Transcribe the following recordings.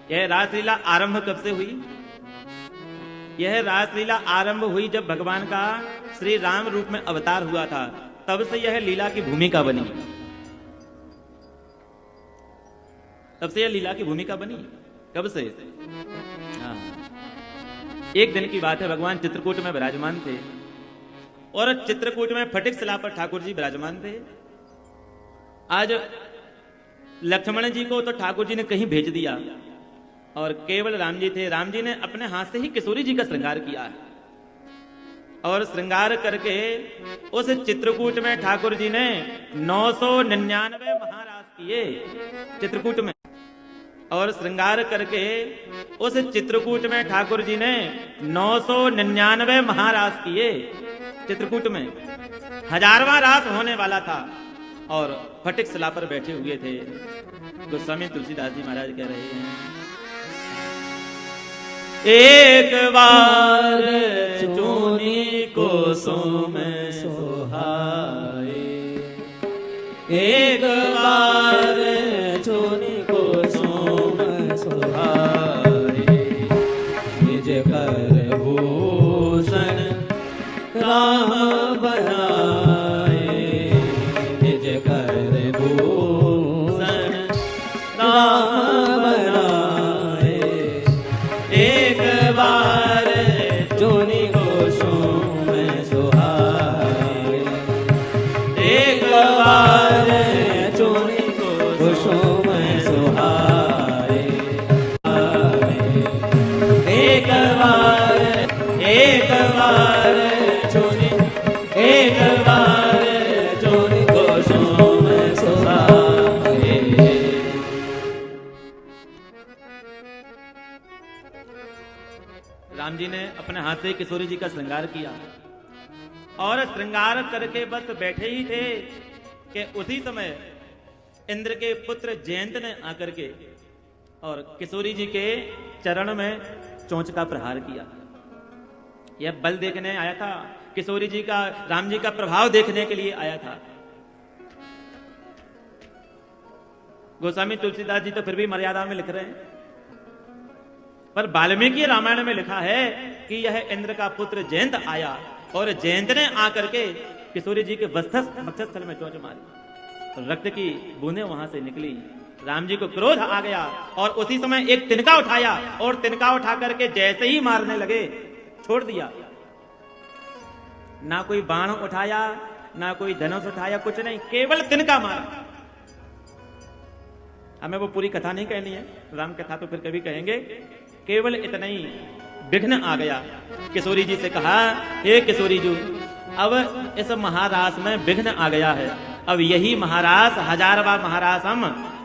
यह रासलीला आरंभ कब से हुई? यह रासलीला आरंभ हुई जब भगवान का श्री राम रूप में अवतार हुआ था, तब से यह लीला की भूमिका बनी। तब से यह लीला की भूमिका बनी। कब से? हाँ, एक दिन की बात है, भगवान चित्रकूट में विराजमान थे और चित्रकूट में फटिक शिला पर ठाकुर जी विराजमान थे। आज लक्ष्मण जी को तो ठाकुर जी ने कहीं भेज दिया और केवल राम जी थे। राम जी ने अपने हाथ से ही किशोरी जी का श्रृंगार किया और श्रृंगार करके उस चित्रकूट में ठाकुर जी ने 999 महारास किए चित्रकूट में। और श्रृंगार करके उस चित्रकूट में ठाकुर जी ने 999 महारास किए चित्रकूट में। 1000वां रास होने वाला था और फटिक शिला पर बैठे हुए थे। गोस्वामी तुलसीदास जी महाराज कह रहे हैं, एक बार चूनी को सोम सोहाए, एक बार चूनी को सोम सोहाए, निज कर भूषण राम बनाए, निज कर भूषण राम बनाए, एक बार चूनी को सोम सुहाए, एक बार चूनी को सोम सुहाए, एक बार चूनी, एक बार चूनी को सोम सुहाए। राम जी ने अपने हाथ से किशोरी जी का श्रृंगार किया और श्रृंगार करके बस बैठे ही थे कि उसी समय इंद्र के पुत्र जयंत ने आकर के और किशोरी जी के चरण में चोंच का प्रहार किया। यह बल देखने आया था, किशोरी जी का, राम जी का प्रभाव देखने के लिए आया था। गोस्वामी तुलसीदास जी तो फिर भी मर्यादा में लिख रहे हैं, पर वाल्मीकि रामायण में लिखा है कि यह इंद्र का पुत्र जयंत आया और जयंत ने आकर के किशोरी जी के वक्षस्थल में चोंच मारी, रक्त की बूंदें वहां से निकली। राम जी को क्रोध आ गया और उसी समय एक तिनका उठाया और तिनका उठा करके जैसे ही मारने लगे छोड़ दिया। ना कोई बाण उठाया, ना कोई धनुष उठाया, कुछ नहीं, केवल तिनका मारा। हमें वो पूरी कथा नहीं कहनी है, राम कथा तो फिर कभी कहेंगे। केवल इतना ही विघ्न आ गया। किशोरी जी से कहा, हे किशोरी जी, अब इस महारास में विघ्न आ गया है, अब यही महारास 1000वां महारास हम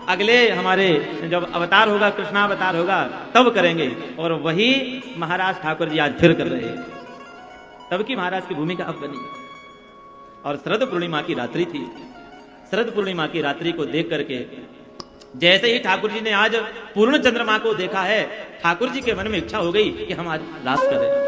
अगले हमारे जब अवतार होगा, कृष्णावतार होगा, तब करेंगे। और वही महाराज ठाकुर जी आज फिर कर रहे हैं। तब की महाराज की भूमिका अब बनी। और शरद पूर्णिमा की रात्रि थी। शरद पूर्णिमा की रात्रि को देख करके जैसे ही ठाकुर जी ने आज पूर्ण चंद्रमा को देखा है, ठाकुर जी के मन में इच्छा हो गई कि हम आज रास करें।